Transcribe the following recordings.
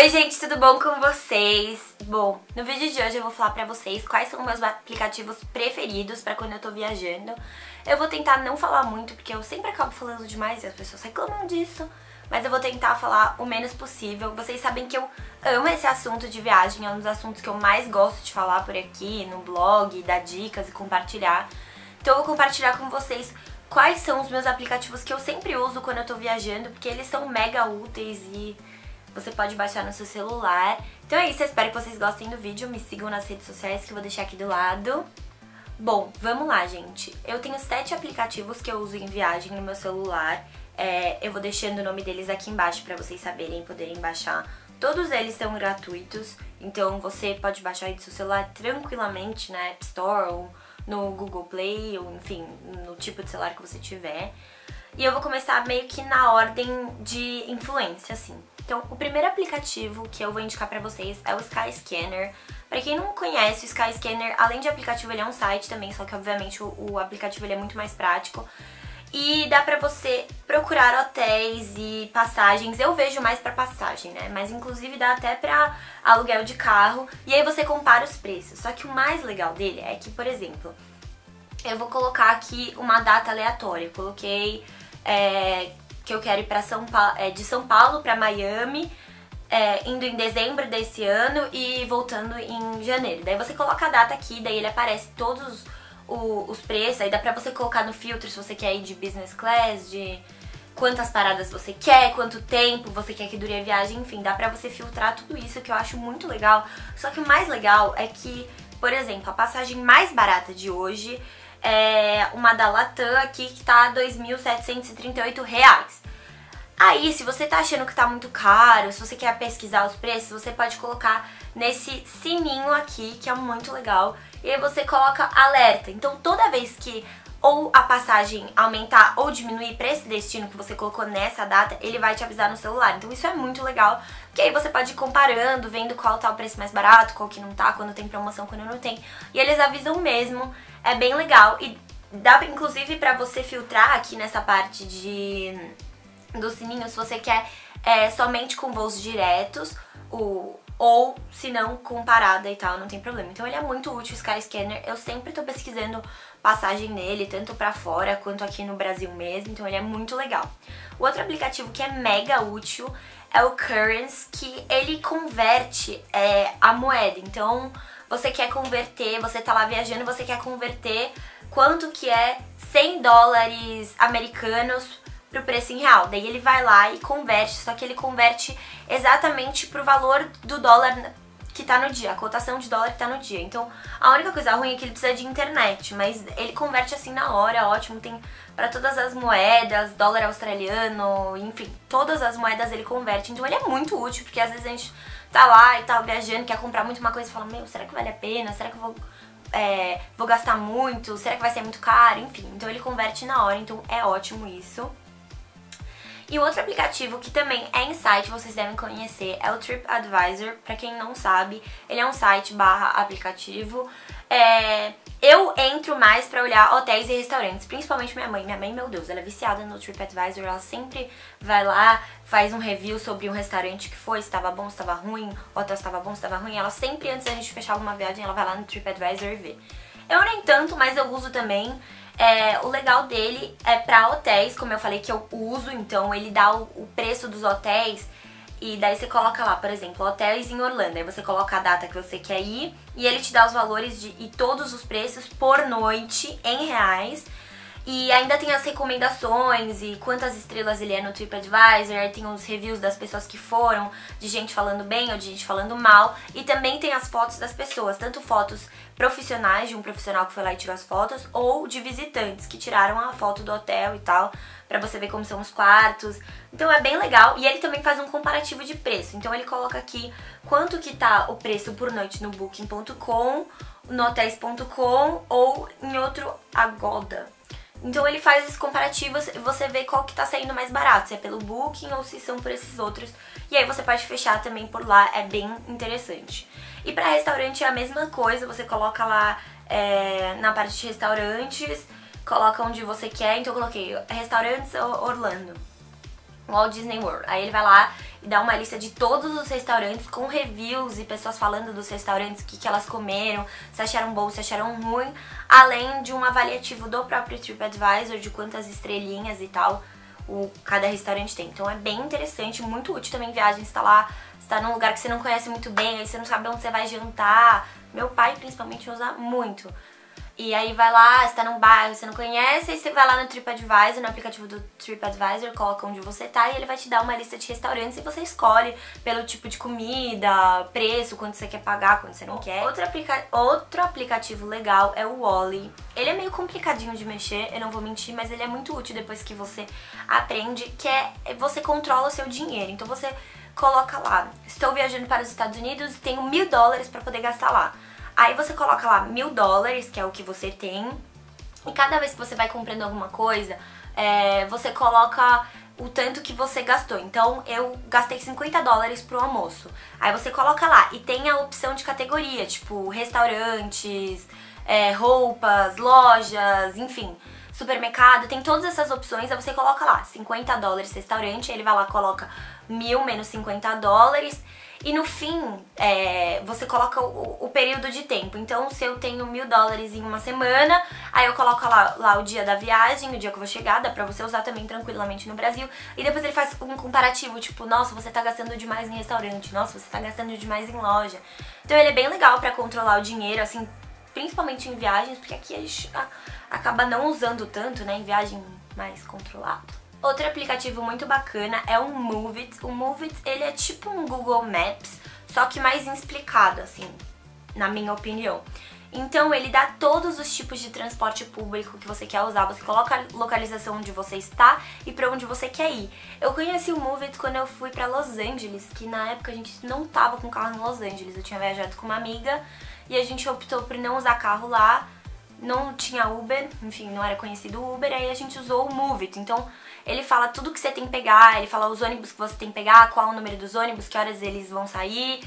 Oi gente, tudo bom com vocês? Bom, no vídeo de hoje eu vou falar pra vocês quais são meus aplicativos preferidos pra quando eu tô viajando. Eu vou tentar não falar muito, porque eu sempre acabo falando demais e as pessoas reclamam disso. Mas eu vou tentar falar o menos possível. Vocês sabem que eu amo esse assunto de viagem, é um dos assuntos que eu mais gosto de falar por aqui, no blog, dar dicas e compartilhar. Então eu vou compartilhar com vocês quais são os meus aplicativos que eu sempre uso quando eu tô viajando, porque eles são mega úteis e você pode baixar no seu celular. Então é isso, eu espero que vocês gostem do vídeo, me sigam nas redes sociais que eu vou deixar aqui do lado. Bom, vamos lá, gente. Eu tenho 7 aplicativos que eu uso em viagem no meu celular. Eu vou deixando o nome deles aqui embaixo pra vocês saberem e poderem baixar. Todos eles são gratuitos, então você pode baixar aí do seu celular tranquilamente na App Store ou no Google Play, ou enfim, no tipo de celular que você tiver. E eu vou começar meio que na ordem de influência, assim. Então, o primeiro aplicativo que eu vou indicar pra vocês é o Skyscanner. Pra quem não conhece, o Skyscanner, além de aplicativo, ele é um site também, só que obviamente o aplicativo ele é muito mais prático. E dá pra você procurar hotéis e passagens, eu vejo mais pra passagem, né? Mas inclusive dá até pra aluguel de carro, e aí você compara os preços. Só que o mais legal dele é que, por exemplo, eu vou colocar aqui uma data aleatória. Eu coloquei que eu quero ir pra de São Paulo pra Miami, indo em dezembro desse ano e voltando em janeiro. Daí você coloca a data aqui, daí ele aparece todos os preços, aí dá pra você colocar no filtro se você quer ir de business class, de quantas paradas você quer, quanto tempo você quer que dure a viagem, enfim, dá pra você filtrar tudo isso, que eu acho muito legal. Só que o mais legal é que, por exemplo, a passagem mais barata de hoje é uma da Latam aqui que tá R$ 2.738. Aí, se você tá achando que tá muito caro, se você quer pesquisar os preços, você pode colocar nesse sininho aqui, que é muito legal, e aí você coloca alerta. Então, toda vez que ou a passagem aumentar ou diminuir pra esse destino que você colocou nessa data, ele vai te avisar no celular. Então isso é muito legal, porque aí você pode ir comparando, vendo qual tá o preço mais barato, qual que não tá, quando tem promoção, quando não tem. E eles avisam mesmo, é bem legal. E dá inclusive pra você filtrar aqui nessa parte do sininho se você quer somente com voos diretos, ou se não com parada e tal, não tem problema. Então ele é muito útil, o Skyscanner. Eu sempre tô pesquisando passagem nele, tanto pra fora quanto aqui no Brasil mesmo, então ele é muito legal. O outro aplicativo que é mega útil é o Currency, que ele converte a moeda. Então você quer converter, você tá lá viajando, você quer converter quanto que é 100 dólares americanos pro preço em real. Daí ele vai lá e converte, só que ele converte exatamente pro valor do dólar que tá no dia, a cotação de dólar que tá no dia. Então a única coisa ruim é que ele precisa de internet, mas ele converte assim na hora, ótimo, tem pra todas as moedas, dólar australiano, enfim, todas as moedas ele converte. Então ele é muito útil, porque às vezes a gente tá lá e tá viajando, quer comprar muito uma coisa e fala, meu, será que vale a pena? Será que eu vou gastar muito? Será que vai ser muito caro? Enfim, então ele converte na hora, então é ótimo isso. E o outro aplicativo que também é em site, vocês devem conhecer, é o TripAdvisor. Pra quem não sabe, ele é um site / aplicativo. Eu entro mais pra olhar hotéis e restaurantes, principalmente minha mãe. Minha mãe, meu Deus, ela é viciada no TripAdvisor, ela sempre vai lá, faz um review sobre um restaurante que foi, se tava bom, se tava ruim, o hotel se tava bom, se tava ruim. Ela sempre, antes da gente fechar alguma viagem, ela vai lá no TripAdvisor e vê. Eu nem tanto, mas eu uso também. O legal dele é pra hotéis, como eu falei que eu uso, então ele dá o preço dos hotéis e daí você coloca lá, por exemplo, hotéis em Orlando, aí você coloca a data que você quer ir e ele te dá os valores e todos os preços por noite em reais. E ainda tem as recomendações e quantas estrelas ele é no TripAdvisor, tem os reviews das pessoas que foram, de gente falando bem ou de gente falando mal. E também tem as fotos das pessoas, tanto fotos profissionais, de um profissional que foi lá e tirou as fotos, ou de visitantes que tiraram a foto do hotel e tal, pra você ver como são os quartos. Então é bem legal. E ele também faz um comparativo de preço. Então ele coloca aqui quanto que tá o preço por noite no Booking.com, no Hotels.com ou em outro Agoda. Então ele faz esses comparativos e você vê qual que tá saindo mais barato, se é pelo Booking ou se são por esses outros. E aí você pode fechar também por lá, é bem interessante. E pra restaurante é a mesma coisa, você coloca lá na parte de restaurantes, coloca onde você quer. Então eu coloquei restaurantes Orlando. Walt Disney World. Aí ele vai lá e dá uma lista de todos os restaurantes com reviews e pessoas falando dos restaurantes, o que elas comeram, se acharam bom, se acharam ruim, além de um avaliativo do próprio TripAdvisor, de quantas estrelinhas e tal cada restaurante tem. Então é bem interessante, muito útil também em viagens, tá lá, você tá num lugar que você não conhece muito bem, aí você não sabe onde você vai jantar. Meu pai principalmente usa muito. E aí vai lá, você tá num bairro, você não conhece, aí você vai lá no TripAdvisor, no aplicativo do TripAdvisor, coloca onde você tá e ele vai te dar uma lista de restaurantes e você escolhe pelo tipo de comida, preço, quanto você quer pagar, quanto você não quer. Outro aplicativo legal é o Wally. Ele é meio complicadinho de mexer, eu não vou mentir, mas ele é muito útil depois que você aprende, que é você controla o seu dinheiro. Então você coloca lá, estou viajando para os Estados Unidos e tenho $1000 para poder gastar lá. Aí você coloca lá $1000, que é o que você tem, e cada vez que você vai comprando alguma coisa, você coloca o tanto que você gastou. Então eu gastei $50 pro almoço. Aí você coloca lá e tem a opção de categoria, tipo restaurantes, roupas, lojas, enfim, supermercado, tem todas essas opções. Aí você coloca lá $50 restaurante, aí ele vai lá, coloca 1000 menos $50. E no fim, você coloca o período de tempo. Então, se eu tenho $1000 em uma semana, aí eu coloco lá o dia da viagem, o dia que eu vou chegar, dá pra você usar também tranquilamente no Brasil. E depois ele faz um comparativo, tipo, nossa, você tá gastando demais em restaurante, nossa, você tá gastando demais em loja. Então ele é bem legal pra controlar o dinheiro, assim, principalmente em viagens, porque aqui a gente acaba não usando tanto, né, em viagem mais controlado. Outro aplicativo muito bacana é o Move It. O Move It, ele é tipo um Google Maps, só que mais explicado, assim, na minha opinião. Então ele dá todos os tipos de transporte público que você quer usar, você coloca a localização onde você está e pra onde você quer ir. Eu conheci o Move It quando eu fui pra Los Angeles, que na época a gente não tava com carro em Los Angeles, eu tinha viajado com uma amiga e a gente optou por não usar carro lá, não tinha Uber, enfim, não era conhecido o Uber, aí a gente usou o Move It. Então ele fala tudo que você tem que pegar, ele fala os ônibus que você tem que pegar, qual é o número dos ônibus, que horas eles vão sair,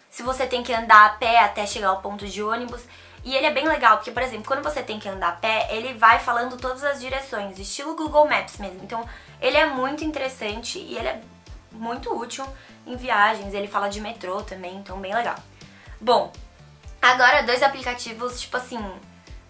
se você tem que andar a pé até chegar ao ponto de ônibus. E ele é bem legal, porque, por exemplo, quando você tem que andar a pé, ele vai falando todas as direções, estilo Google Maps mesmo. Então ele é muito interessante e ele é muito útil em viagens, ele fala de metrô também, então bem legal. Bom, agora 2 aplicativos, tipo assim,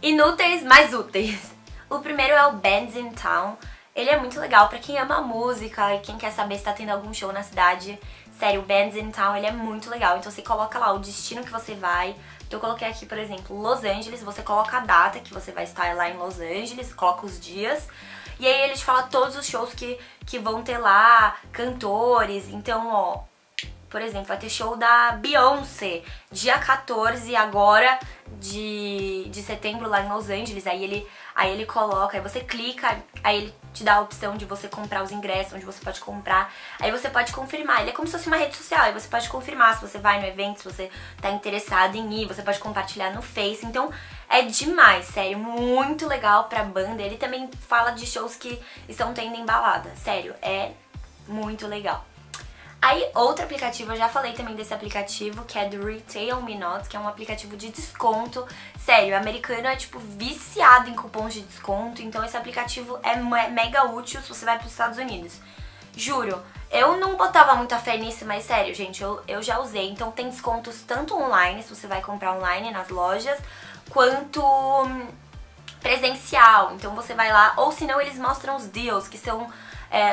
inúteis, mas úteis. O primeiro é o Bands in Town. Ele é muito legal pra quem ama música e quem quer saber se tá tendo algum show na cidade. Sério, o Bands in Town, ele é muito legal. Então você coloca lá o destino que você vai. Então eu coloquei aqui, por exemplo, Los Angeles. Você coloca a data que você vai estar lá em Los Angeles, coloca os dias. E aí ele te fala todos os shows que vão ter lá, cantores. Então, ó, por exemplo, vai ter show da Beyoncé dia 14 agora de setembro lá em Los Angeles. Aí ele coloca, aí você clica, aí ele te dá a opção de você comprar os ingressos, onde você pode comprar. Aí você pode confirmar, ele é como se fosse uma rede social, aí você pode confirmar se você vai no evento, se você tá interessado em ir, você pode compartilhar no Face. Então é demais, sério, muito legal pra banda. Ele também fala de shows que estão tendo em balada, sério, é muito legal. Aí, outro aplicativo, eu já falei também desse aplicativo, que é do Retail Me Not, que é um aplicativo de desconto. Sério, o americano é, tipo, viciado em cupons de desconto, então esse aplicativo é mega útil se você vai para os Estados Unidos. Juro, eu não botava muita fé nisso, mas sério, gente, eu já usei. Então tem descontos tanto online, se você vai comprar online nas lojas, quanto presencial. Então você vai lá, ou senão eles mostram os deals, que são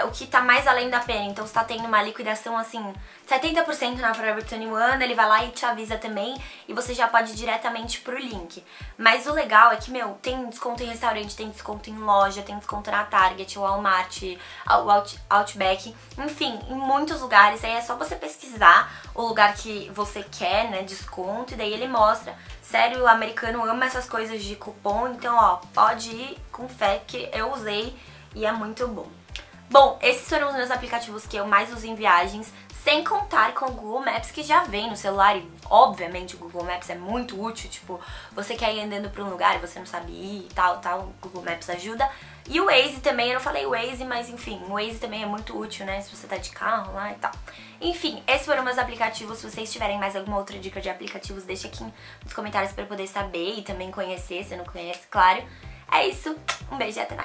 o que tá mais além da pena. Então você tá tendo uma liquidação assim, 70% na Forever 21, ele vai lá e te avisa também, e você já pode ir diretamente pro link. Mas o legal é que, meu, tem desconto em restaurante, tem desconto em loja, tem desconto na Target, Walmart, Outback, enfim, em muitos lugares. Aí é só você pesquisar o lugar que você quer, né, desconto, e daí ele mostra. Sério, o americano ama essas coisas de cupom, então, ó, pode ir com fé, que eu usei e é muito bom. Bom, esses foram os meus aplicativos que eu mais uso em viagens, sem contar com o Google Maps, que já vem no celular, e obviamente o Google Maps é muito útil, tipo, você quer ir andando pra um lugar e você não sabe ir e tal, o Google Maps ajuda. E o Waze também, eu não falei Waze, mas enfim, o Waze também é muito útil, né, se você tá de carro lá e tal. Enfim, esses foram meus aplicativos. Se vocês tiverem mais alguma outra dica de aplicativos, deixa aqui nos comentários pra eu poder saber e também conhecer, se não conhece, claro. É isso, um beijo e até mais.